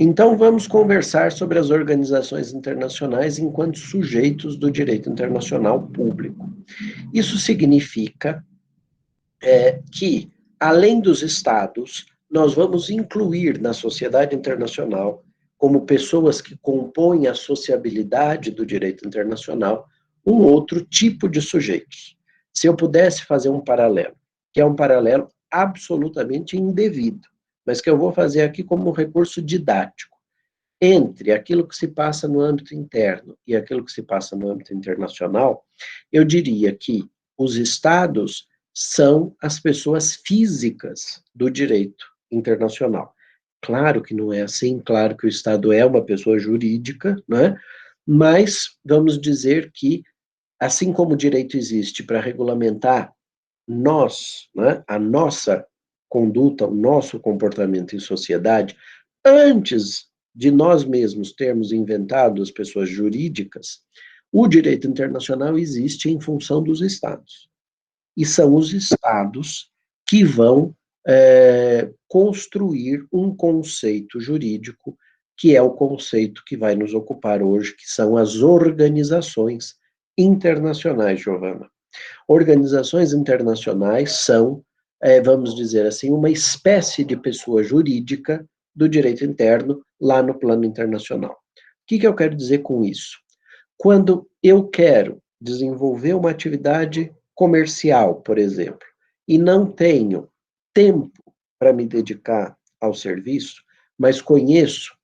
Então, vamos conversar sobre as organizações internacionais enquanto sujeitos do direito internacional público. Isso significa que, além dos Estados, nós vamos incluir na sociedade internacional, como pessoas que compõem a sociabilidade do direito internacional, um outro tipo de sujeitos. Se eu pudesse fazer um paralelo, que é um paralelo absolutamente indevido, mas que eu vou fazer aqui como um recurso didático, entre aquilo que se passa no âmbito interno e aquilo que se passa no âmbito internacional, eu diria que os Estados são as pessoas físicas do direito internacional. Claro que não é assim, claro que o Estado é uma pessoa jurídica, né? Mas vamos dizer que, assim como o direito existe para regulamentar nós, né, a nossa conduta, o nosso comportamento em sociedade, antes de nós mesmos termos inventado as pessoas jurídicas, o direito internacional existe em função dos Estados. E são os Estados que vão construir um conceito jurídico, que é o conceito que vai nos ocupar hoje, que são as organizações internacionais, Giovana. Organizações internacionais são, vamos dizer assim, uma espécie de pessoa jurídica do direito interno lá no plano internacional. O que eu quero dizer com isso? Quando eu quero desenvolver uma atividade comercial, por exemplo, e não tenho tempo para me dedicar ao serviço, mas conheço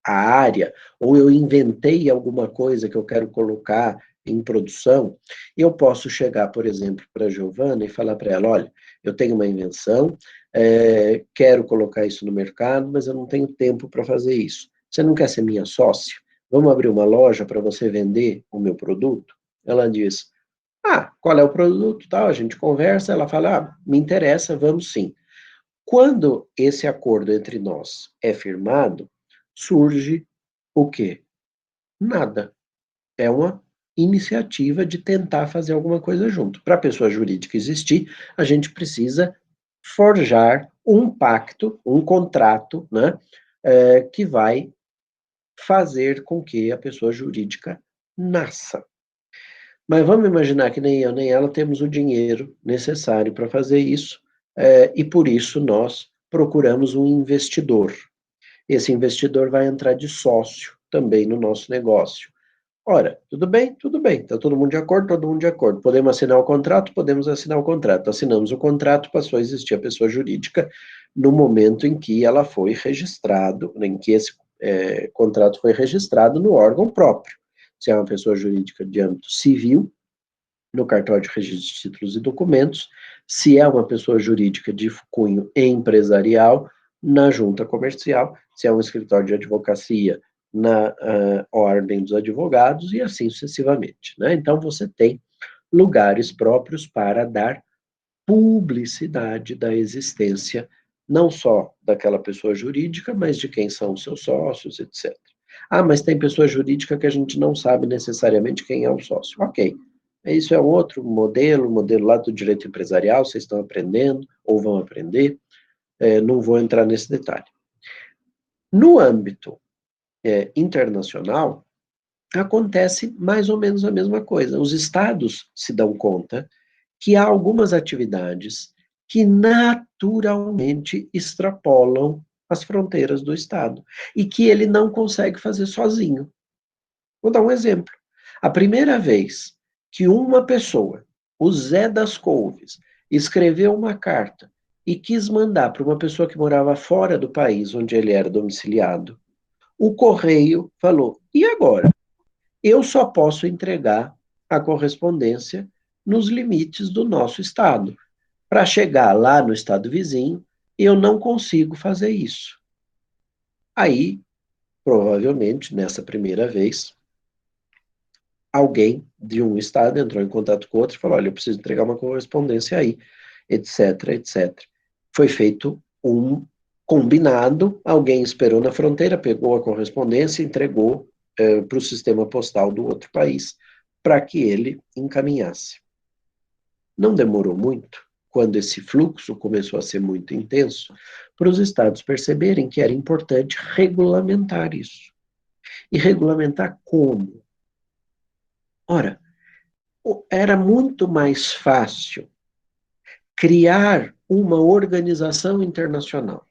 a área, ou eu inventei alguma coisa que eu quero colocar em produção, eu posso chegar, por exemplo, para a Giovana e falar para ela, olha, eu tenho uma invenção, quero colocar isso no mercado, mas eu não tenho tempo para fazer isso. Você não quer ser minha sócia? Vamos abrir uma loja para você vender o meu produto? Ela diz, qual é o produto? Tal, a gente conversa, ela fala, me interessa, vamos sim. Quando esse acordo entre nós é firmado, surge o quê? Nada. É uma iniciativa de tentar fazer alguma coisa junto. Para a pessoa jurídica existir, a gente precisa forjar um pacto, um contrato, né, que vai fazer com que a pessoa jurídica nasça. Mas vamos imaginar que nem eu nem ela temos o dinheiro necessário para fazer isso, e por isso nós procuramos um investidor. Esse investidor vai entrar de sócio também no nosso negócio. Ora, tudo bem? Tudo bem. Está todo mundo de acordo? Todo mundo de acordo. Podemos assinar o contrato? Podemos assinar o contrato. Assinamos o contrato, passou a existir a pessoa jurídica no momento em que ela foi registrado, em que esse contrato foi registrado no órgão próprio. Se é uma pessoa jurídica de âmbito civil, no cartório de registro de títulos e documentos, se é uma pessoa jurídica de cunho empresarial, na junta comercial, se é um escritório de advocacia, na ordem dos advogados, e assim sucessivamente, né? Então, você tem lugares próprios para dar publicidade da existência, não só daquela pessoa jurídica, mas de quem são os seus sócios, etc. Mas tem pessoa jurídica que a gente não sabe necessariamente quem é o sócio. Ok, isso é um outro modelo lá do direito empresarial, vocês estão aprendendo, ou vão aprender, não vou entrar nesse detalhe. No âmbito internacional, acontece mais ou menos a mesma coisa. Os estados se dão conta que há algumas atividades que naturalmente extrapolam as fronteiras do estado e que ele não consegue fazer sozinho. Vou dar um exemplo. A primeira vez que uma pessoa, o Zé das Couves, escreveu uma carta e quis mandar para uma pessoa que morava fora do país onde ele era domiciliado, o correio falou: e agora? Eu só posso entregar a correspondência nos limites do nosso estado. Para chegar lá no estado vizinho, eu não consigo fazer isso. Aí, provavelmente, nessa primeira vez, alguém de um estado entrou em contato com o outro e falou: olha, eu preciso entregar uma correspondência aí, etc, etc. Foi feito um combinado, alguém esperou na fronteira, pegou a correspondência e entregou para o sistema postal do outro país, para que ele encaminhasse. Não demorou muito. quando esse fluxo começou a ser muito intenso, para os estados perceberem que era importante regulamentar isso. E regulamentar como? Ora, era muito mais fácil criar uma organização internacional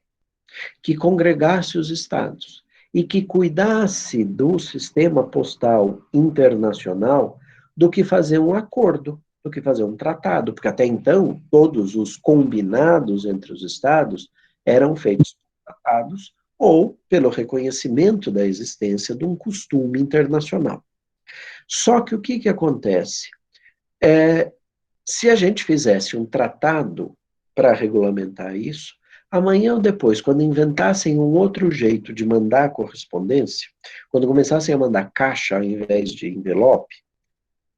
que congregasse os estados e que cuidasse do sistema postal internacional do que fazer um acordo, do que fazer um tratado, porque até então todos os combinados entre os estados eram feitos por tratados ou pelo reconhecimento da existência de um costume internacional. Só que o que acontece? Se a gente fizesse um tratado para regulamentar isso, amanhã ou depois, quando inventassem um outro jeito de mandar correspondência, quando começassem a mandar caixa ao invés de envelope,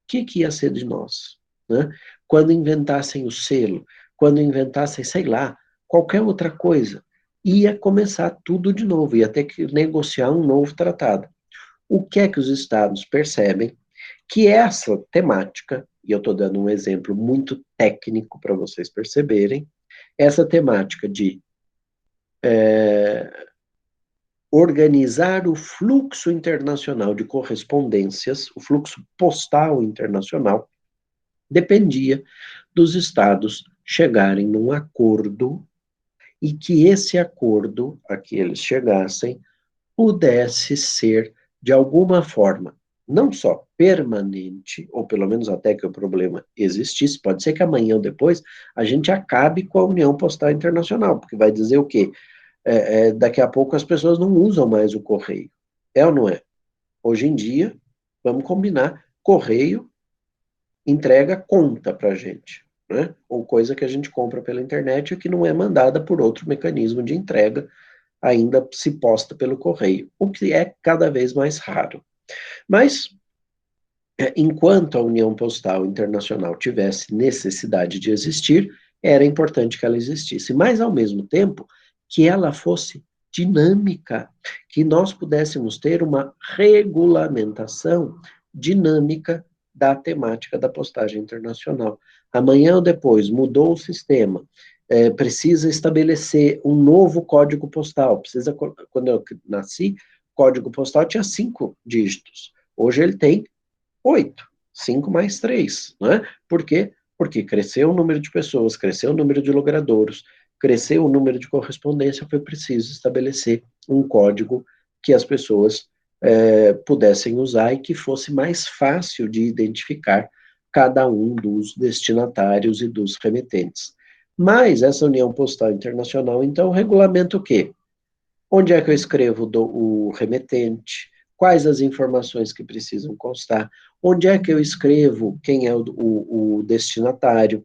o que ia ser de nós? Né? Quando inventassem o selo, quando inventassem, sei lá, qualquer outra coisa, ia começar tudo de novo, ia ter que negociar um novo tratado. O que é que os estados percebem? Que essa temática, e eu estou dando um exemplo muito técnico para vocês perceberem, essa temática de organizar o fluxo internacional de correspondências, o fluxo postal internacional, dependia dos estados chegarem num acordo e que esse acordo a que eles chegassem pudesse ser, de alguma forma, não só permanente, ou pelo menos até que o problema existisse, pode ser que amanhã ou depois a gente acabe com a União Postal Internacional, porque vai dizer o quê? Daqui a pouco as pessoas não usam mais o correio. É ou não é? Hoje em dia, vamos combinar, correio entrega conta para a gente, né? Ou coisa que a gente compra pela internet e que não é mandada por outro mecanismo de entrega, ainda se posta pelo correio, o que é cada vez mais raro. Mas, enquanto a União Postal Internacional tivesse necessidade de existir, era importante que ela existisse, mas, ao mesmo tempo, que ela fosse dinâmica, que nós pudéssemos ter uma regulamentação dinâmica da temática da postagem internacional. Amanhã ou depois mudou o sistema, precisa estabelecer um novo código postal. Quando eu nasci, o código postal tinha 5 dígitos. Hoje ele tem 8, 5 mais 3, né? Por quê? Porque cresceu o número de pessoas, cresceu o número de logradouros, cresceu o número de correspondência, foi preciso estabelecer um código que as pessoas pudessem usar e que fosse mais fácil de identificar cada um dos destinatários e dos remetentes. Mas essa União Postal Internacional, então, regulamenta o quê? Onde é que eu escrevo o remetente? Quais as informações que precisam constar? Onde é que eu escrevo quem é o destinatário?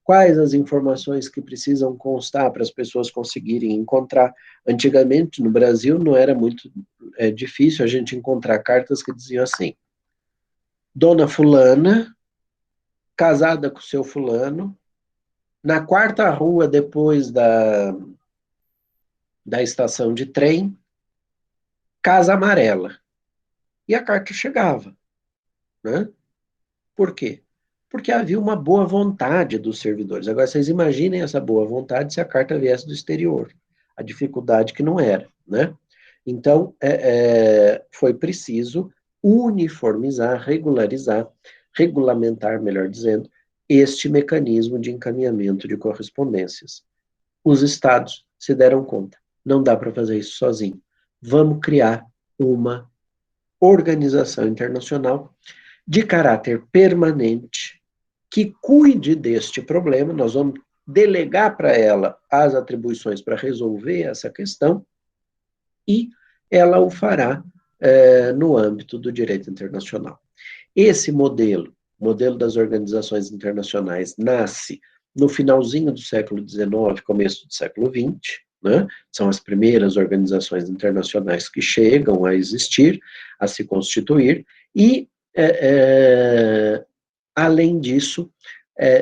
Quais as informações que precisam constar para as pessoas conseguirem encontrar? Antigamente, no Brasil, não era muito difícil a gente encontrar cartas que diziam assim: Dona Fulana, casada com seu fulano, na 4ª rua depois da estação de trem, Casa Amarela. E a carta chegava, né? Por quê? Porque havia uma boa vontade dos servidores. Agora, vocês imaginem essa boa vontade se a carta viesse do exterior. A dificuldade que não era, né? Então, foi preciso uniformizar, regularizar, regulamentar, melhor dizendo, este mecanismo de encaminhamento de correspondências. Os estados se deram conta, não dá para fazer isso sozinho. Vamos criar uma organização internacional de caráter permanente que cuide deste problema. Nós vamos delegar para ela as atribuições para resolver essa questão e ela o fará no âmbito do direito internacional. Esse modelo das organizações internacionais, nasce no finalzinho do século XIX, começo do século XX, né? São as primeiras organizações internacionais que chegam a existir, a se constituir, e, além disso,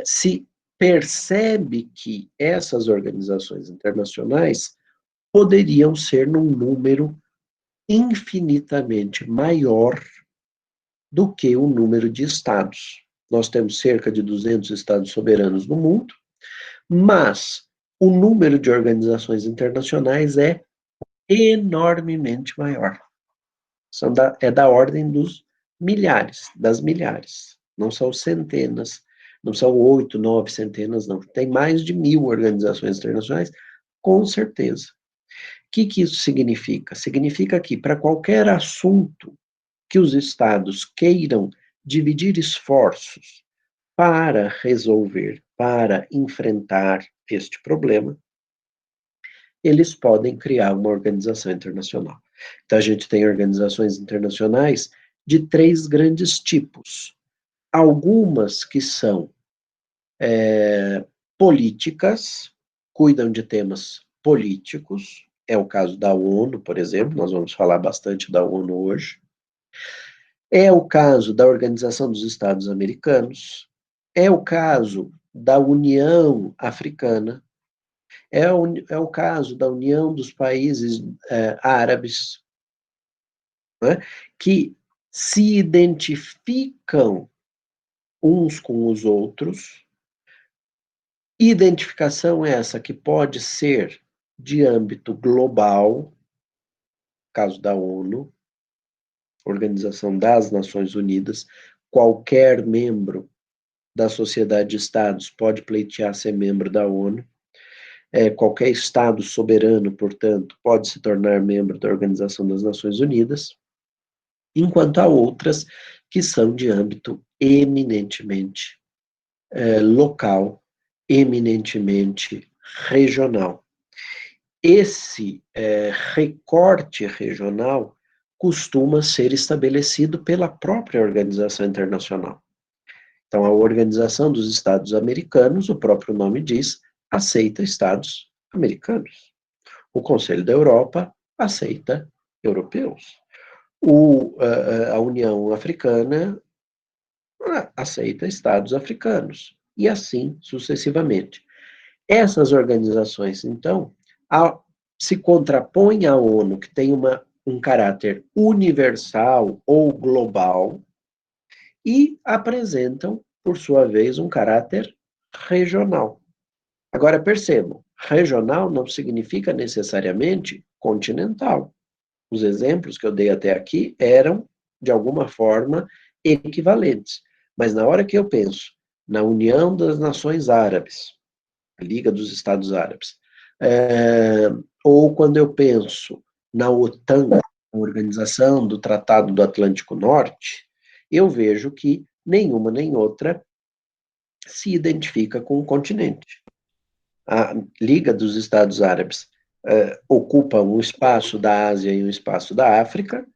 se percebe que essas organizações internacionais poderiam ser num número infinitamente maior do que o número de estados. Nós temos cerca de 200 estados soberanos no mundo, Mas o número de organizações internacionais é enormemente maior. É da ordem dos milhares, das milhares. Não são centenas, não são 8, 9 centenas, não. Tem mais de 1.000 organizações internacionais, com certeza. O que isso significa? Significa que para qualquer assunto que os estados queiram dividir esforços para resolver, para enfrentar este problema, eles podem criar uma organização internacional. Então, a gente tem organizações internacionais de 3 grandes tipos. Algumas que são políticas, cuidam de temas políticos, é o caso da ONU, por exemplo, nós vamos falar bastante da ONU hoje. É o caso da Organização dos Estados Americanos, é o caso da União Africana, é o caso da União dos Países Árabes, né, que se identificam uns com os outros. Identificação essa que pode ser de âmbito global, caso da ONU, Organização das Nações Unidas, qualquer membro da sociedade de estados pode pleitear ser membro da ONU. Qualquer estado soberano, portanto, pode se tornar membro da Organização das Nações Unidas, enquanto há outras que são de âmbito eminentemente local, eminentemente regional. Esse recorte regional costuma ser estabelecido pela própria organização internacional. Então, a Organização dos Estados Americanos, o próprio nome diz, aceita Estados americanos. O Conselho da Europa aceita europeus. A União Africana aceita Estados africanos. E assim sucessivamente. Essas organizações, então, se contrapõem à ONU, que tem um caráter universal ou global, e apresentam, por sua vez, um caráter regional. Agora, percebam, regional não significa necessariamente continental. Os exemplos que eu dei até aqui eram, de alguma forma, equivalentes. Mas na hora que eu penso na União das Nações Árabes, a Liga dos Estados Árabes, ou quando eu penso na OTAN, a Organização do Tratado do Atlântico Norte, eu vejo que nenhuma nem outra se identifica com o continente. A Liga dos Estados Árabes ocupa um espaço da Ásia e um espaço da África.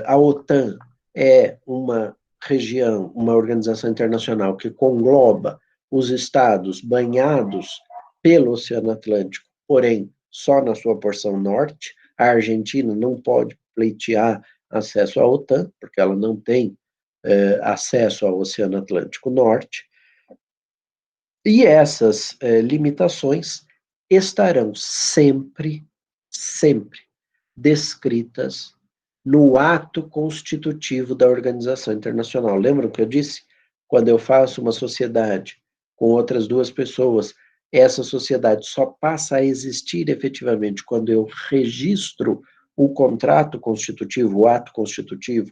A OTAN é uma região, uma organização internacional que congloba os estados banhados pelo Oceano Atlântico, porém só na sua porção norte. A Argentina não pode pleitear acesso à OTAN, porque ela não tem acesso ao Oceano Atlântico Norte. E essas limitações estarão sempre, sempre descritas no ato constitutivo da organização internacional. Lembram que eu disse? Quando eu faço uma sociedade com outras 2 pessoas, essa sociedade só passa a existir efetivamente quando eu registro o contrato constitutivo, o ato constitutivo,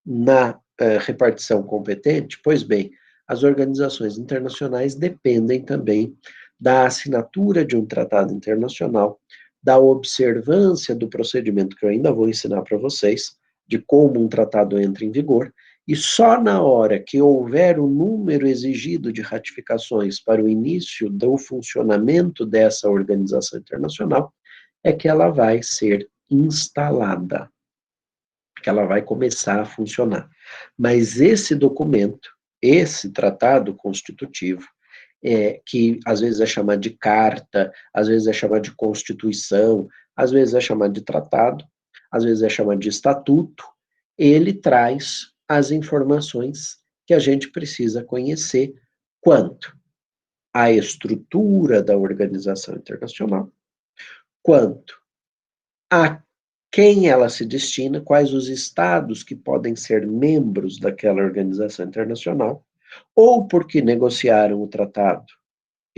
na repartição competente. Pois bem, as organizações internacionais dependem também da assinatura de um tratado internacional, da observância do procedimento que eu ainda vou ensinar para vocês, de como um tratado entra em vigor, e só na hora que houver o número exigido de ratificações para o início do funcionamento dessa organização internacional, é que ela vai ser instalada, que ela vai começar a funcionar. Mas esse documento, esse tratado constitutivo, que às vezes é chamado de carta, às vezes é chamado de constituição, às vezes é chamado de tratado, às vezes é chamado de estatuto, ele traz as informações que a gente precisa conhecer quanto à estrutura da organização internacional, quanto a quem ela se destina, quais os estados que podem ser membros daquela organização internacional, ou porque negociaram o tratado,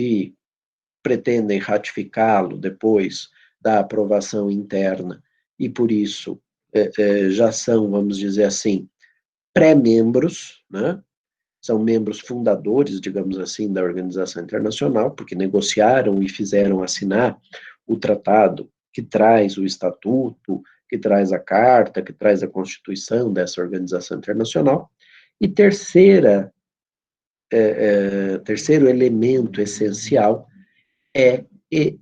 e pretendem ratificá-lo depois da aprovação interna, e por isso já são, vamos dizer assim, pré-membros, né? São membros fundadores, digamos assim, da organização internacional, porque negociaram e fizeram assinar o tratado que traz o estatuto, que traz a carta, que traz a constituição dessa organização internacional. E terceiro elemento essencial é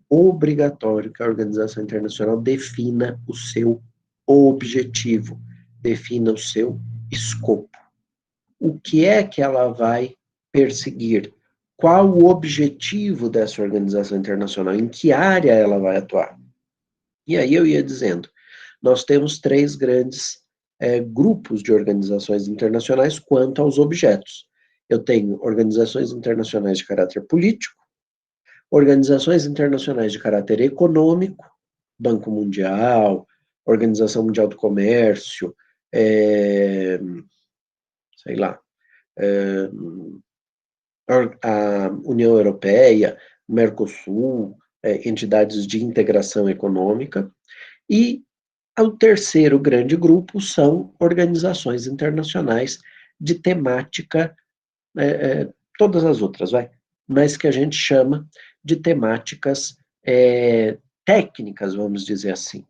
obrigatório que a organização internacional defina o seu objetivo, defina o seu escopo. O que é que ela vai perseguir? Qual o objetivo dessa organização internacional? Em que área ela vai atuar? E aí eu ia dizendo, nós temos três grandes grupos de organizações internacionais quanto aos objetos. Eu tenho organizações internacionais de caráter político, organizações internacionais de caráter econômico, Banco Mundial, Organização Mundial do Comércio, sei lá, a União Europeia, Mercosul, entidades de integração econômica, e o terceiro grande grupo são organizações internacionais de temática, todas as outras, mas que a gente chama de temáticas técnicas, vamos dizer assim.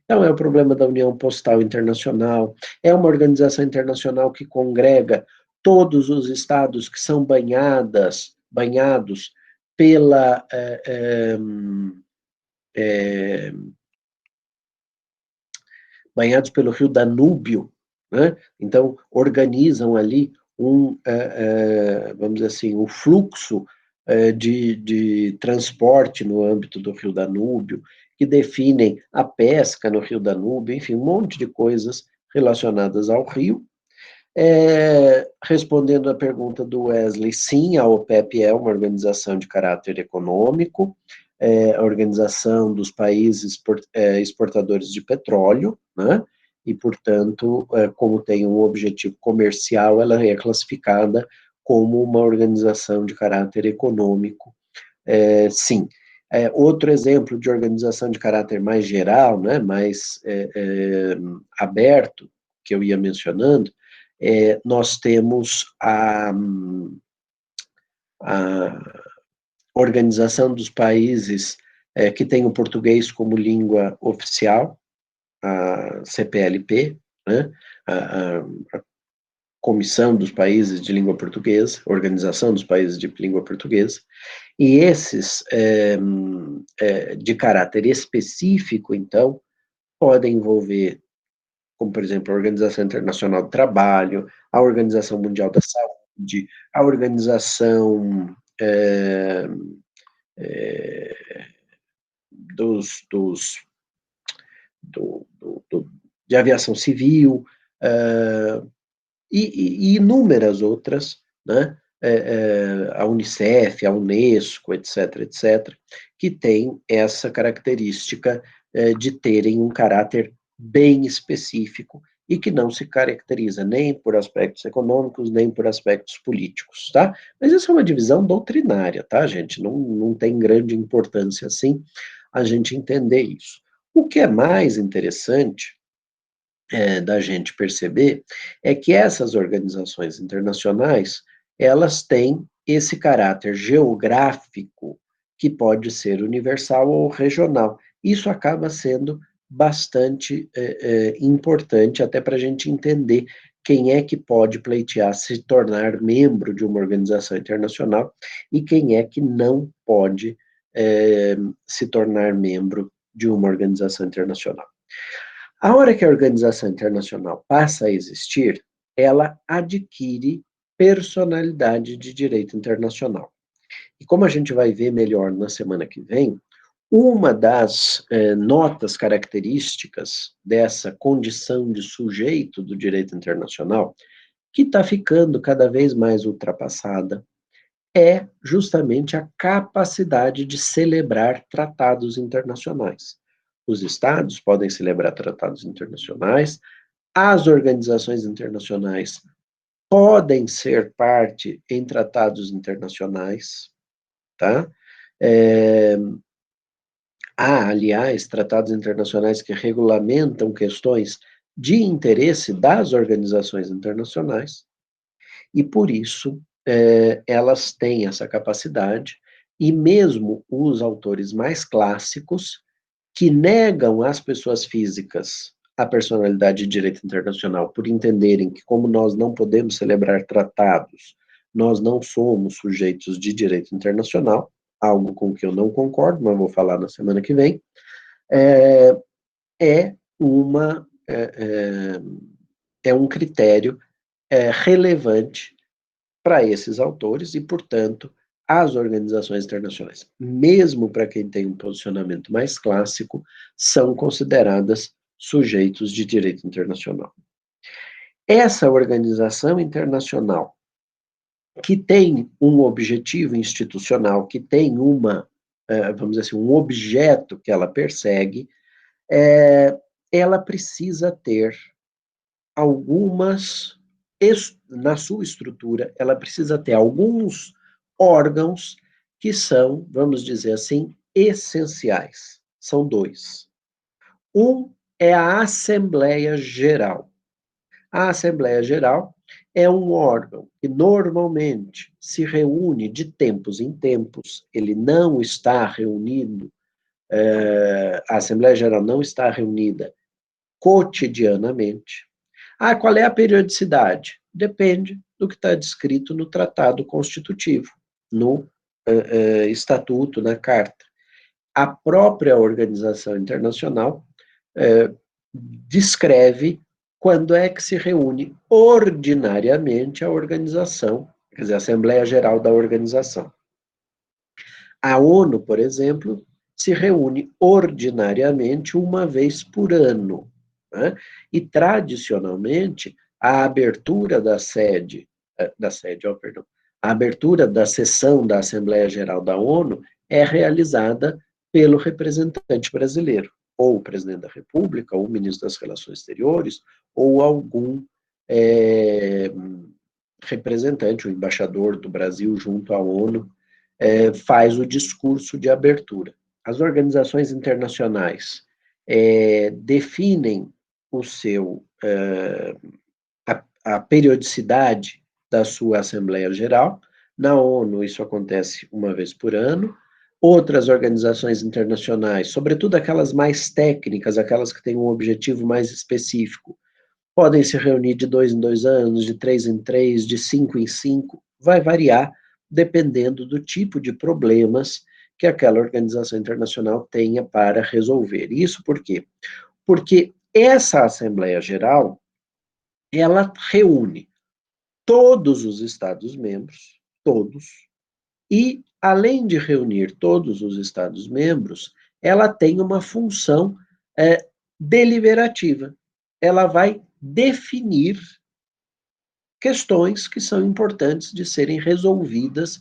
Então, é o problema da União Postal Internacional, é uma organização internacional que congrega todos os estados que são banhados pela banhados pelo rio Danúbio, né? Então organizam ali vamos dizer assim, o fluxo de transporte no âmbito do rio Danúbio, que definem a pesca no rio Danúbio, enfim, um monte de coisas relacionadas ao rio. Respondendo à pergunta do Wesley, sim, a OPEP é uma organização de caráter econômico, a organização dos países exportadores de petróleo, né? E, portanto, como tem um objetivo comercial, ela é classificada como uma organização de caráter econômico, sim. Outro exemplo de organização de caráter mais geral, né, mais aberto, que eu ia mencionando, nós temos a Organização dos Países que tem o português como língua oficial, a CPLP, né, a Comissão dos Países de Língua Portuguesa, Organização dos Países de Língua Portuguesa, e esses de caráter específico, então, podem envolver, como, por exemplo, a Organização Internacional do Trabalho, a Organização Mundial da Saúde, a Organização de Aviação Civil, e inúmeras outras, né? A Unicef, a Unesco, etc., que têm essa característica de terem um caráter bem específico e que não se caracteriza nem por aspectos econômicos, nem por aspectos políticos, tá? Mas isso é uma divisão doutrinária, tá, gente? Não tem grande importância, assim, a gente entender isso. O que é mais interessante da gente perceber é que essas organizações internacionais, elas têm esse caráter geográfico que pode ser universal ou regional. Isso acaba sendo bastante importante até para a gente entender quem é que pode pleitear se tornar membro de uma organização internacional e quem é que não pode se tornar membro de uma organização internacional. A hora que a organização internacional passa a existir, ela adquire personalidade de direito internacional. E como a gente vai ver melhor na semana que vem, uma das notas características dessa condição de sujeito do direito internacional, que está ficando cada vez mais ultrapassada, é justamente a capacidade de celebrar tratados internacionais. Os estados podem celebrar tratados internacionais, as organizações internacionais podem ser parte em tratados internacionais, tá? Há, aliás, tratados internacionais que regulamentam questões de interesse das organizações internacionais, e por isso elas têm essa capacidade, e mesmo os autores mais clássicos, que negam às pessoas físicas a personalidade de direito internacional, por entenderem que, como nós não podemos celebrar tratados, nós não somos sujeitos de direito internacional, algo com que eu não concordo, mas vou falar na semana que vem, é um critério relevante para esses autores e, portanto, as organizações internacionais, mesmo para quem tem um posicionamento mais clássico, são consideradas sujeitos de direito internacional. Essa organização internacional, que tem um objetivo institucional, que tem vamos dizer assim, um objeto que ela persegue, ela precisa ter na sua estrutura, ela precisa ter alguns órgãos que são, vamos dizer assim, essenciais. São dois. Um é a Assembleia Geral. A Assembleia Geral é um órgão que normalmente se reúne de tempos em tempos, ele não está reunido, a Assembleia Geral não está reunida cotidianamente. Qual é a periodicidade? Depende do que está descrito no Tratado Constitutivo, no Estatuto, na Carta. A própria Organização Internacional descreve quando é que se reúne ordinariamente a organização, quer dizer, a Assembleia Geral da organização. A ONU, por exemplo, se reúne ordinariamente uma vez por ano, né? E, tradicionalmente, a abertura da a abertura da sessão da Assembleia Geral da ONU é realizada pelo representante brasileiro, ou o presidente da República, ou o ministro das Relações Exteriores, ou algum representante, o embaixador do Brasil junto à ONU, faz o discurso de abertura. As organizações internacionais definem a periodicidade da sua Assembleia Geral. Na ONU, isso acontece uma vez por ano. Outras organizações internacionais, sobretudo aquelas mais técnicas, aquelas que têm um objetivo mais específico, podem se reunir de 2 em 2 anos, de 3 em 3, de 5 em 5, vai variar dependendo do tipo de problemas que aquela organização internacional tenha para resolver. Isso por quê? Porque essa Assembleia Geral, ela reúne todos os Estados-membros, todos, e, além de reunir todos os Estados-membros, ela tem uma função deliberativa. Ela vai definir questões que são importantes de serem resolvidas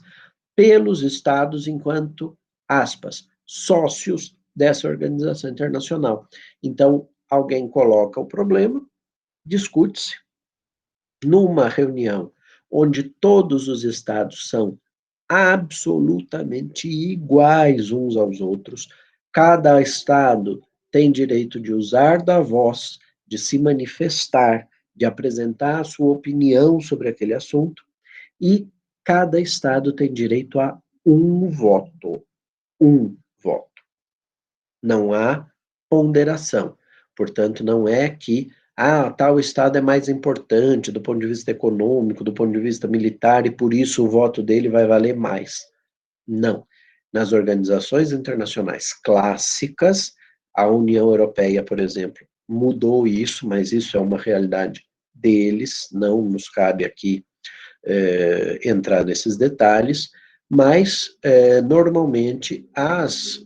pelos Estados enquanto, aspas, sócios dessa organização internacional. Então, alguém coloca o problema, discute-se, numa reunião onde todos os Estados são absolutamente iguais uns aos outros, cada Estado tem direito de usar da voz, de se manifestar, de apresentar a sua opinião sobre aquele assunto, e cada Estado tem direito a um voto. Um voto. Não há ponderação. Portanto, não é que tal Estado é mais importante do ponto de vista econômico, do ponto de vista militar, e por isso o voto dele vai valer mais. Não. Nas organizações internacionais clássicas, a União Europeia, por exemplo, mudou isso, mas isso é uma realidade deles, não nos cabe aqui entrar nesses detalhes, mas normalmente as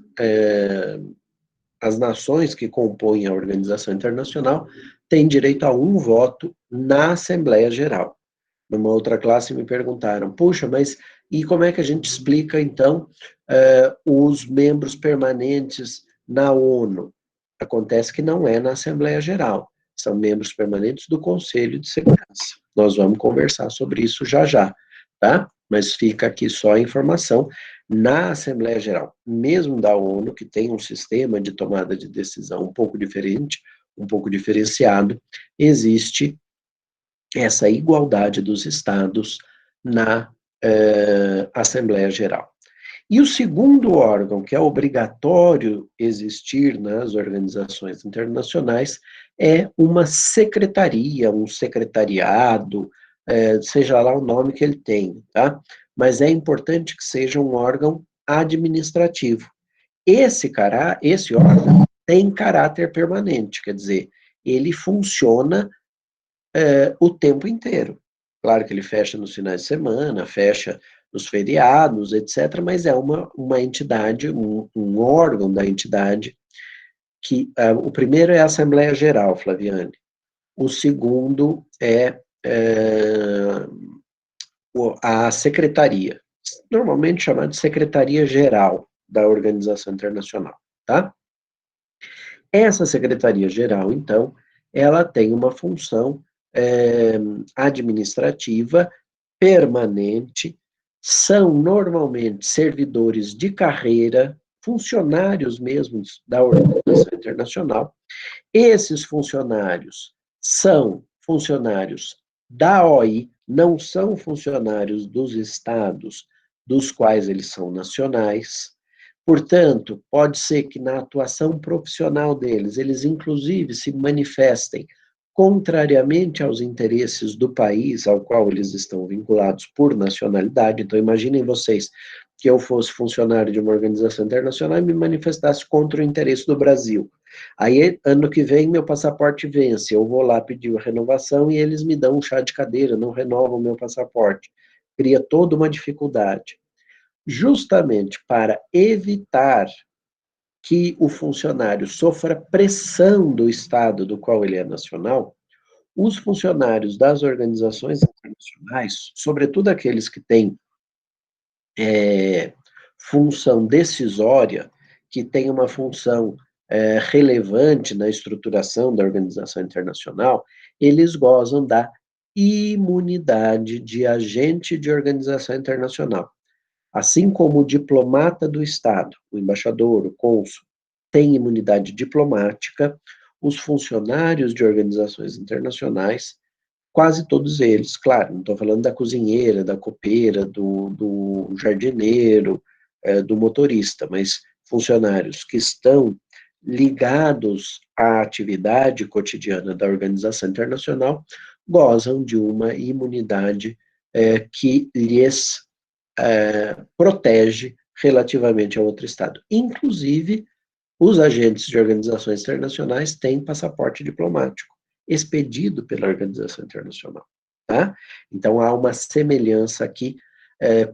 nações que compõem a organização internacional têm direito a um voto na Assembleia Geral. Numa outra classe me perguntaram, puxa, mas e como é que a gente explica, então, os membros permanentes na ONU? Acontece que não é na Assembleia Geral, são membros permanentes do Conselho de Segurança. Nós vamos conversar sobre isso já já, tá? mas fica aqui só a informação. Na Assembleia Geral, mesmo da ONU, que tem um sistema de tomada de decisão um pouco diferente, um pouco diferenciado, existe essa igualdade dos estados na Assembleia Geral. E o segundo órgão, que é obrigatório existir nas organizações internacionais, é uma secretaria, um secretariado, seja lá o nome que ele tem, tá? Mas é importante que seja um órgão administrativo. Esse órgão tem caráter permanente, quer dizer, ele funciona o tempo inteiro. Claro que ele fecha nos finais de semana, fecha nos feriados, etc., mas é uma entidade, um órgão da entidade, que o primeiro é a Assembleia Geral, Flaviane, o segundo é a Secretaria, normalmente chamada de Secretaria Geral da Organização Internacional, tá? Essa Secretaria-Geral, então, ela tem uma função administrativa permanente, são normalmente servidores de carreira, funcionários mesmos da Organização Internacional. Esses funcionários são funcionários da OI, não são funcionários dos estados dos quais eles são nacionais. Portanto, pode ser que na atuação profissional deles, eles inclusive se manifestem contrariamente aos interesses do país ao qual eles estão vinculados por nacionalidade. Então, imaginem vocês que eu fosse funcionário de uma organização internacional e me manifestasse contra o interesse do Brasil. Aí, ano que vem, meu passaporte vence, eu vou lá pedir a renovação e eles me dão um chá de cadeira, não renovam o meu passaporte. Cria toda uma dificuldade. Justamente para evitar que o funcionário sofra pressão do Estado do qual ele é nacional, os funcionários das organizações internacionais, sobretudo aqueles que têm função decisória, que têm uma função relevante na estruturação da organização internacional, eles gozam da imunidade de agente de organização internacional. Assim como o diplomata do Estado, o embaixador, o cônsul, tem imunidade diplomática, os funcionários de organizações internacionais, quase todos eles, claro, não estou falando da cozinheira, da copeira, do jardineiro, do motorista, mas funcionários que estão ligados à atividade cotidiana da organização internacional gozam de uma imunidade que lhes protege relativamente a outro Estado. Inclusive, os agentes de organizações internacionais têm passaporte diplomático, expedido pela organização internacional. Tá? Então, há uma semelhança aqui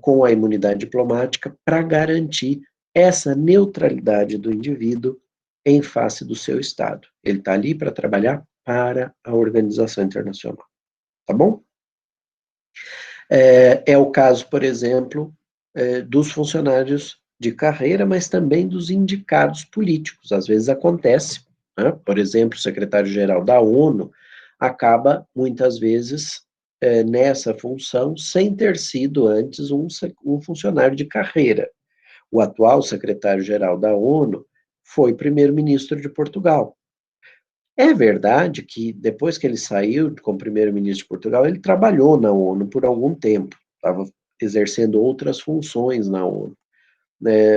com a imunidade diplomática para garantir essa neutralidade do indivíduo em face do seu Estado. Ele está ali para trabalhar para a organização internacional. Tá bom? É o caso, por exemplo, dos funcionários de carreira, mas também dos indicados políticos. Às vezes acontece, né? Por exemplo, o secretário-geral da ONU acaba, muitas vezes, nessa função, sem ter sido antes um funcionário de carreira. O atual secretário-geral da ONU foi primeiro-ministro de Portugal. É verdade que depois que ele saiu como primeiro-ministro de Portugal, ele trabalhou na ONU por algum tempo, estava exercendo outras funções na ONU.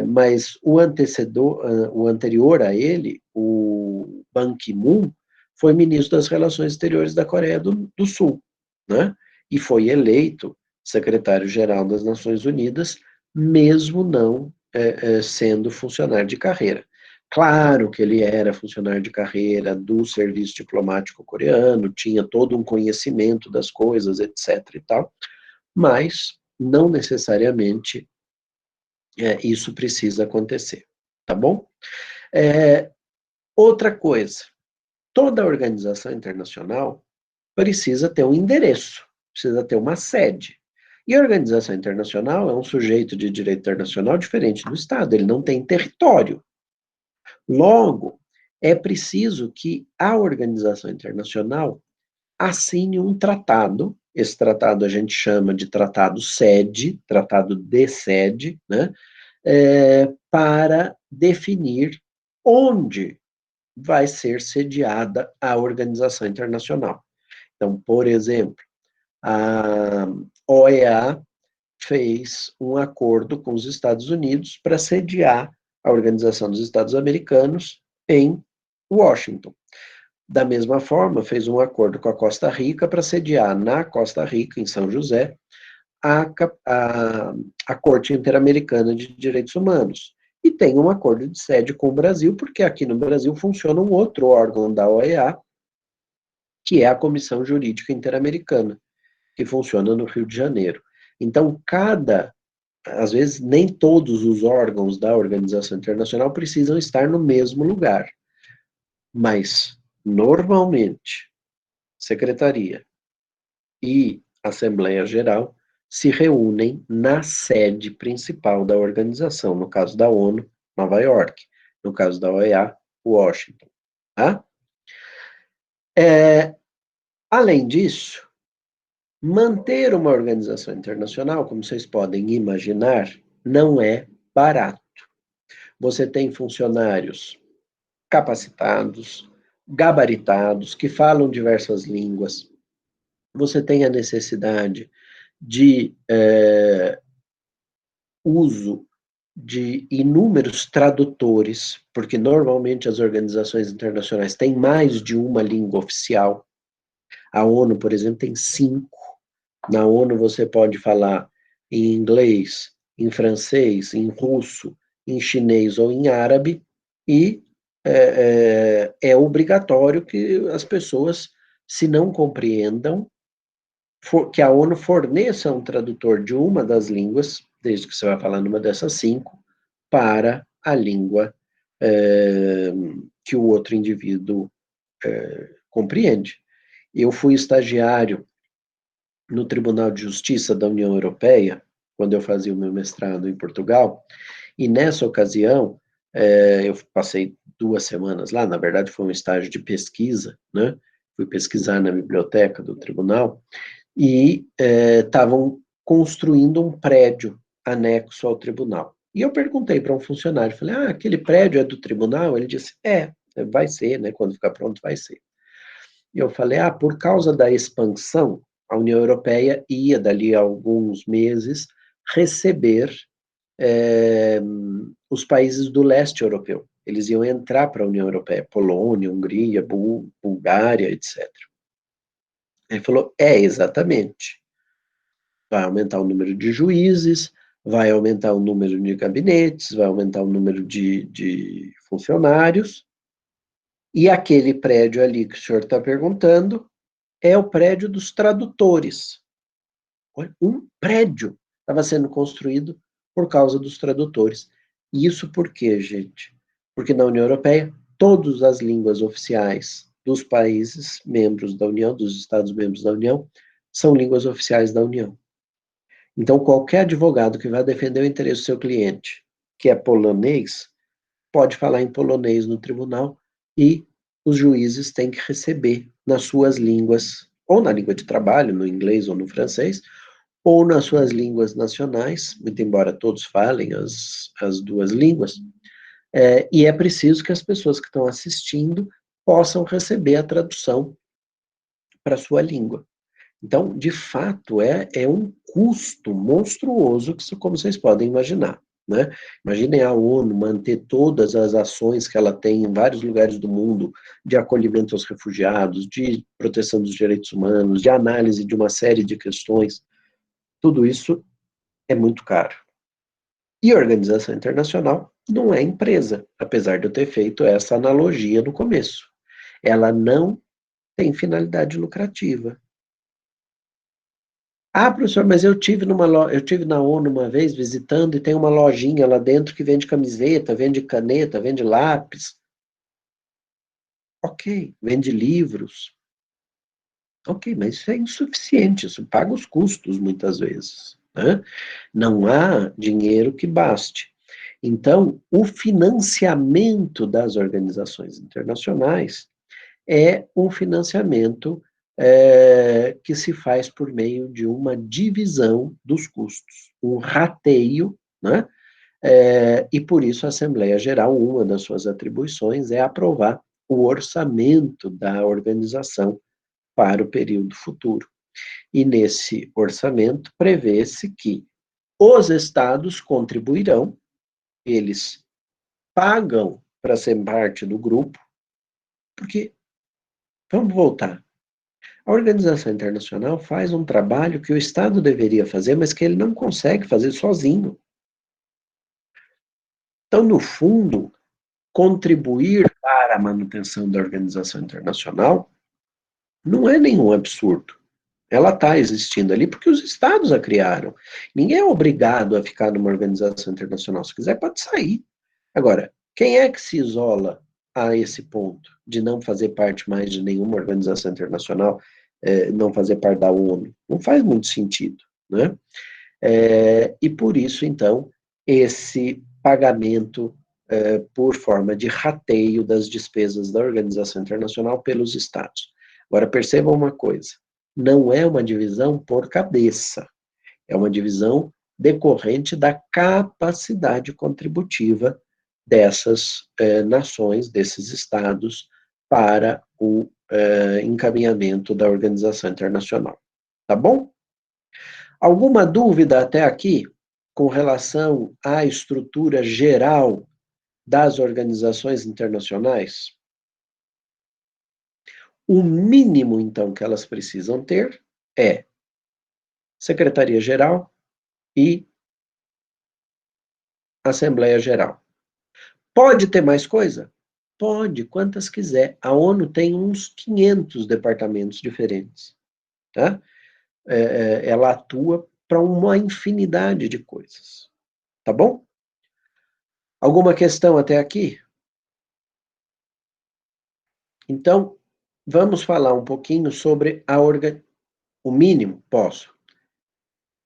Mas o anterior a ele, o Ban Ki-moon, foi ministro das Relações Exteriores da Coreia do Sul, né? E foi eleito secretário-geral das Nações Unidas, mesmo não sendo funcionário de carreira. Claro que ele era funcionário de carreira do serviço diplomático coreano, tinha todo um conhecimento das coisas, etc. e tal, mas não necessariamente isso precisa acontecer, tá bom? Outra coisa, toda organização internacional precisa ter um endereço, precisa ter uma sede. E a organização internacional é um sujeito de direito internacional diferente do Estado, ele não tem território. Logo, é preciso que a organização internacional assine um tratado esse tratado a gente chama de tratado sede, tratado de sede, né? Para definir onde vai ser sediada a organização internacional. Então, por exemplo, a OEA fez um acordo com os Estados Unidos para sediar a Organização dos Estados Americanos em Washington. Da mesma forma, fez um acordo com a Costa Rica para sediar na Costa Rica, em São José, a, a, a Corte Interamericana de Direitos Humanos. E tem um acordo de sede com o Brasil, porque aqui no Brasil funciona um outro órgão da OEA, que é a Comissão Jurídica Interamericana, que funciona no Rio de Janeiro. Então, às vezes, nem todos os órgãos da organização internacional precisam estar no mesmo lugar, mas, normalmente, Secretaria e Assembleia Geral se reúnem na sede principal da organização, no caso da ONU, Nova York, no caso da OEA, Washington. Tá? Além disso, manter uma organização internacional, como vocês podem imaginar, não é barato. Você tem funcionários capacitados, gabaritados, que falam diversas línguas. Você tem a necessidade de uso de inúmeros tradutores, porque normalmente as organizações internacionais têm mais de uma língua oficial. A ONU, por exemplo, tem 5. Na ONU você pode falar em inglês, em francês, em russo, em chinês ou em árabe, e é obrigatório que as pessoas, se não compreendam, que a ONU forneça um tradutor de uma das línguas, desde que você vai falar numa dessas 5, para a língua que o outro indivíduo compreende. Eu fui estagiário no Tribunal de Justiça da União Europeia, quando eu fazia o meu mestrado em Portugal, e nessa ocasião, eu passei 2 semanas lá, na verdade foi um estágio de pesquisa, né? Fui pesquisar na biblioteca do tribunal, e estavam construindo um prédio anexo ao tribunal. E eu perguntei para um funcionário, falei, aquele prédio é do tribunal? Ele disse, vai ser, né? Quando ficar pronto, vai ser. E eu falei, por causa da expansão, a União Europeia ia, dali a alguns meses, receber os países do leste europeu. Eles iam entrar para a União Europeia, Polônia, Hungria, Bulgária, etc. Ele falou, exatamente. Vai aumentar o número de juízes, vai aumentar o número de gabinetes, vai aumentar o número de funcionários, e aquele prédio ali que o senhor está perguntando é o prédio dos tradutores. Um prédio estava sendo construído por causa dos tradutores. E isso por quê, gente? Porque na União Europeia, todas as línguas oficiais dos países membros da União, dos Estados-membros da União, são línguas oficiais da União. Então, qualquer advogado que vai defender o interesse do seu cliente, que é polonês, pode falar em polonês no tribunal e os juízes têm que receber nas suas línguas, ou na língua de trabalho, no inglês ou no francês, ou nas suas línguas nacionais, muito embora todos falem as 2 línguas, e é preciso que as pessoas que estão assistindo possam receber a tradução para a sua língua. Então, de fato, é um custo monstruoso, como vocês podem imaginar. Né? Imaginem a ONU manter todas as ações que ela tem em vários lugares do mundo de acolhimento aos refugiados, de proteção dos direitos humanos, de análise de uma série de questões. Tudo isso é muito caro. E a organização internacional não é empresa, apesar de eu ter feito essa analogia no começo. Ela não tem finalidade lucrativa. Professor, mas eu tive na ONU uma vez visitando e tem uma lojinha lá dentro que vende camiseta, vende caneta, vende lápis. Ok, vende livros. Ok, mas isso é insuficiente, isso paga os custos muitas vezes. Né? Não há dinheiro que baste. Então, o financiamento das organizações internacionais é um financiamento que se faz por meio de uma divisão dos custos, um rateio, né? E por isso a Assembleia Geral, uma das suas atribuições é aprovar o orçamento da organização para o período futuro. E nesse orçamento prevê-se que os estados contribuirão, eles pagam para ser parte do grupo, porque, vamos voltar, a organização internacional faz um trabalho que o Estado deveria fazer, mas que ele não consegue fazer sozinho. Então, no fundo, contribuir para a manutenção da organização internacional não é nenhum absurdo. Ela está existindo ali porque os Estados a criaram. Ninguém é obrigado a ficar numa organização internacional. Se quiser, pode sair. Agora, quem é que se isola a esse ponto de não fazer parte mais de nenhuma organização internacional, não fazer parte da ONU? Não faz muito sentido, né? E por isso, então, esse pagamento por forma de rateio das despesas da organização internacional pelos Estados. Agora, percebam uma coisa, não é uma divisão por cabeça, é uma divisão decorrente da capacidade contributiva dessas nações, desses estados, para o encaminhamento da organização internacional. Tá bom? Alguma dúvida até aqui com relação à estrutura geral das organizações internacionais? O mínimo, então, que elas precisam ter é Secretaria-Geral e Assembleia Geral. Pode ter mais coisa? Pode, quantas quiser. A ONU tem uns 500 departamentos diferentes. Tá? Ela atua para uma infinidade de coisas. Tá bom? Alguma questão até aqui? Então, vamos falar um pouquinho sobre o mínimo, posso.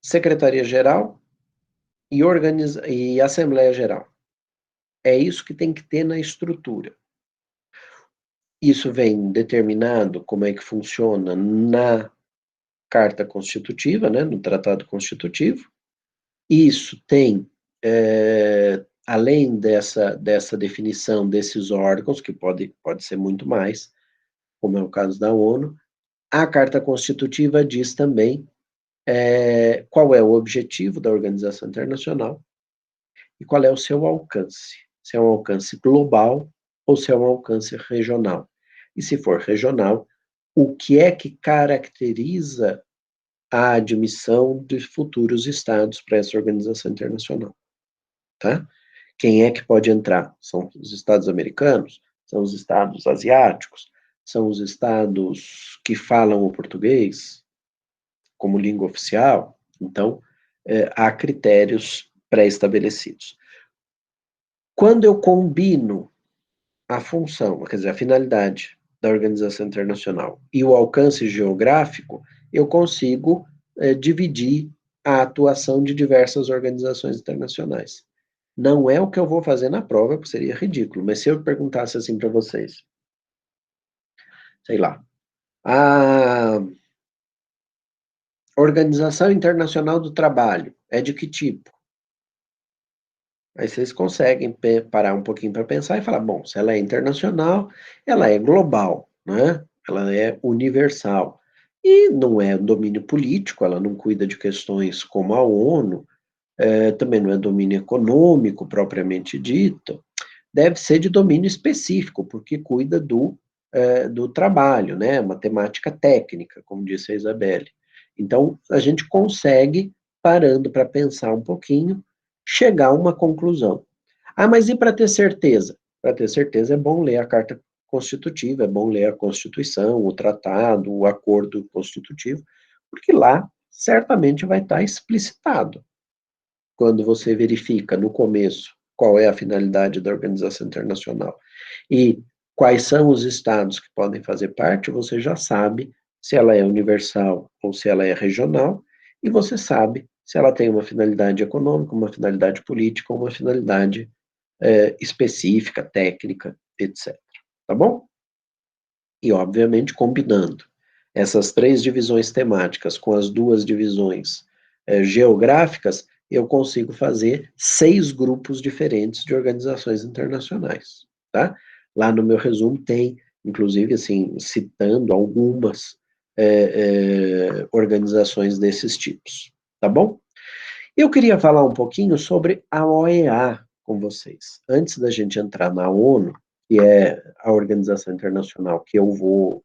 Secretaria-Geral e Assembleia Geral. É isso que tem que ter na estrutura. Isso vem determinado como é que funciona na Carta Constitutiva, né, no Tratado Constitutivo. Isso tem, além dessa definição desses órgãos, que pode ser muito mais, como é o caso da ONU, a Carta Constitutiva diz também qual é o objetivo da organização internacional e qual é o seu alcance. Se é um alcance global ou se é um alcance regional. E se for regional, o que é que caracteriza a admissão de futuros estados para essa organização internacional? Tá? Quem é que pode entrar? São os estados americanos? São os estados asiáticos? São os estados que falam o português como língua oficial? Então, há critérios pré-estabelecidos. Quando eu combino a função, quer dizer, a finalidade da organização internacional e o alcance geográfico, eu consigo dividir a atuação de diversas organizações internacionais. Não é o que eu vou fazer na prova, porque seria ridículo, mas se eu perguntasse assim para vocês, sei lá, a Organização Internacional do Trabalho é de que tipo? Aí vocês conseguem parar um pouquinho para pensar e falar, bom, se ela é internacional, ela é global, né? Ela é universal. E não é domínio político, ela não cuida de questões como a ONU, também não é domínio econômico propriamente dito, deve ser de domínio específico, porque cuida do trabalho, né? Uma temática técnica, como disse a Isabelle. Então, a gente consegue, parando para pensar um pouquinho, chegar a uma conclusão. Ah, mas e para ter certeza? Para ter certeza é bom ler a Carta Constitutiva, é bom ler a Constituição, o Tratado, o Acordo Constitutivo, porque lá certamente vai estar explicitado. Quando você verifica no começo qual é a finalidade da organização internacional e quais são os estados que podem fazer parte, você já sabe se ela é universal ou se ela é regional, e você sabe se ela tem uma finalidade econômica, uma finalidade política ou uma finalidade específica, técnica, etc. Tá bom? E, obviamente, combinando essas 3 divisões temáticas com as 2 divisões geográficas, eu consigo fazer 6 grupos diferentes de organizações internacionais, tá? Lá no meu resumo tem, inclusive, assim, citando algumas organizações desses tipos, tá bom? Eu queria falar um pouquinho sobre a OEA com vocês. Antes da gente entrar na ONU, que é a organização internacional que eu vou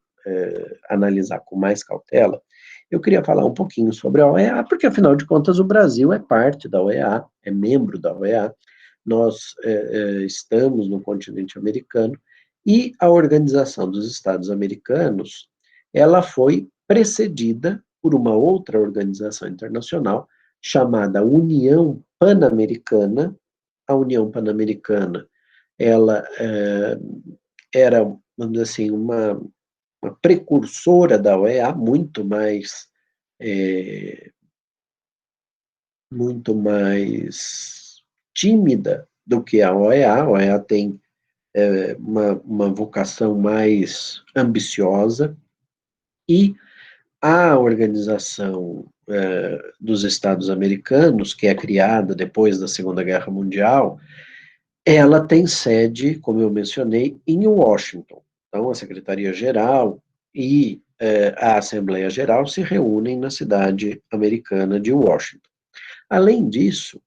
analisar com mais cautela, eu queria falar um pouquinho sobre a OEA, porque, afinal de contas, o Brasil é parte da OEA, é membro da OEA, nós estamos no continente americano, e a Organização dos Estados Americanos, ela foi precedida por uma outra organização internacional, chamada União Pan-Americana. A União Pan-Americana, ela era, vamos dizer assim, uma precursora da OEA, muito mais tímida do que a OEA. A OEA tem uma vocação mais ambiciosa, e a Organização dos Estados Americanos, que é criada depois da Segunda Guerra Mundial, ela tem sede, como eu mencionei, em Washington. Então, a Secretaria-Geral e a Assembleia Geral se reúnem na cidade americana de Washington. Além disso,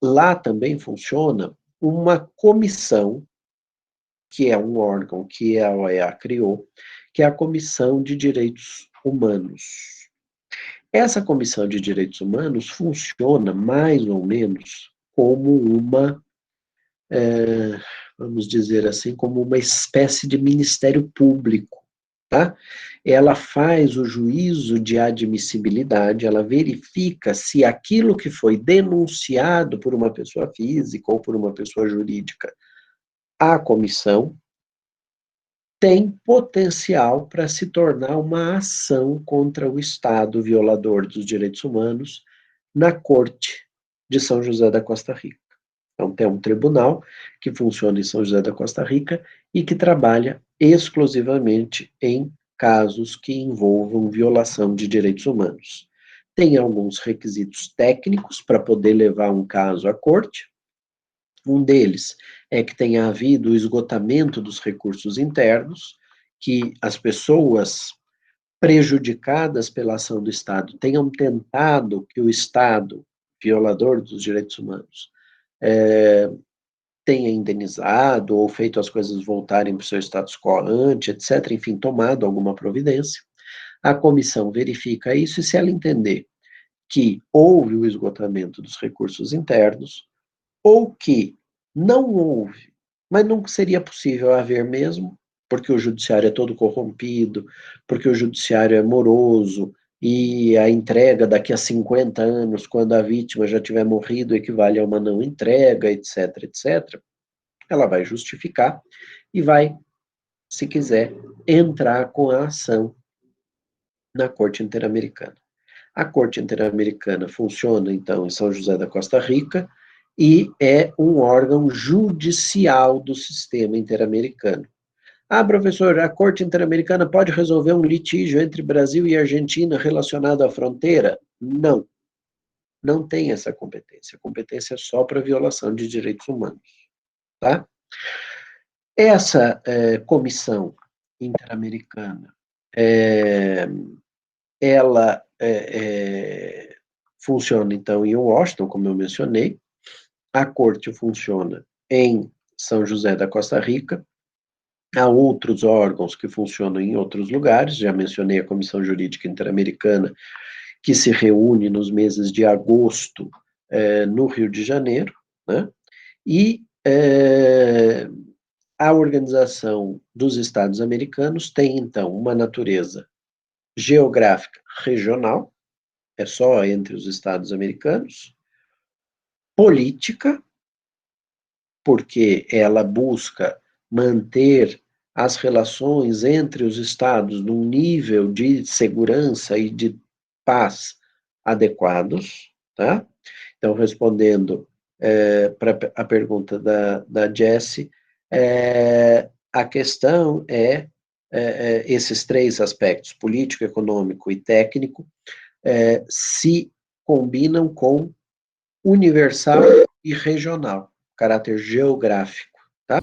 lá também funciona uma comissão, que é um órgão que a OEA criou, que é a Comissão de Direitos Humanos. Essa Comissão de Direitos Humanos funciona mais ou menos como vamos dizer assim, como uma espécie de Ministério Público, tá? Ela faz o juízo de admissibilidade, ela verifica se aquilo que foi denunciado por uma pessoa física ou por uma pessoa jurídica à comissão tem potencial para se tornar uma ação contra o Estado violador dos direitos humanos na Corte de São José da Costa Rica. Então, tem um tribunal que funciona em São José da Costa Rica e que trabalha exclusivamente em casos que envolvam violação de direitos humanos. Tem alguns requisitos técnicos para poder levar um caso à corte. Um deles é que tenha havido o esgotamento dos recursos internos, que as pessoas prejudicadas pela ação do Estado tenham tentado que o Estado, violador dos direitos humanos, tenha indenizado ou feito as coisas voltarem para o seu status quo ante, etc., enfim, tomado alguma providência. A comissão verifica isso, e se ela entender que houve o esgotamento dos recursos internos, ou que não houve, mas não seria possível haver mesmo, porque o judiciário é todo corrompido, porque o judiciário é moroso, e a entrega daqui a 50 anos, quando a vítima já tiver morrido, equivale a uma não entrega, etc., etc., ela vai justificar e vai, se quiser, entrar com a ação na Corte Interamericana. A Corte Interamericana funciona, então, em São José da Costa Rica e é um órgão judicial do sistema interamericano. Ah, professor, a Corte Interamericana pode resolver um litígio entre Brasil e Argentina relacionado à fronteira? Não, não tem essa competência. A competência é só para violação de direitos humanos, tá? Essa comissão interamericana, ela funciona, então, em Washington, como eu mencionei. A corte funciona em São José da Costa Rica. Há outros órgãos que funcionam em outros lugares. Já mencionei a Comissão Jurídica Interamericana, que se reúne nos meses de agosto no Rio de Janeiro, né? E a Organização dos Estados Americanos tem, então, uma natureza geográfica regional, é só entre os Estados americanos, política, porque ela busca manter as relações entre os Estados num nível de segurança e de paz adequados, tá? Então, respondendo para a pergunta da Jessie, a questão é esses três aspectos, político, econômico e técnico, se combinam com universal e regional, caráter geográfico, tá?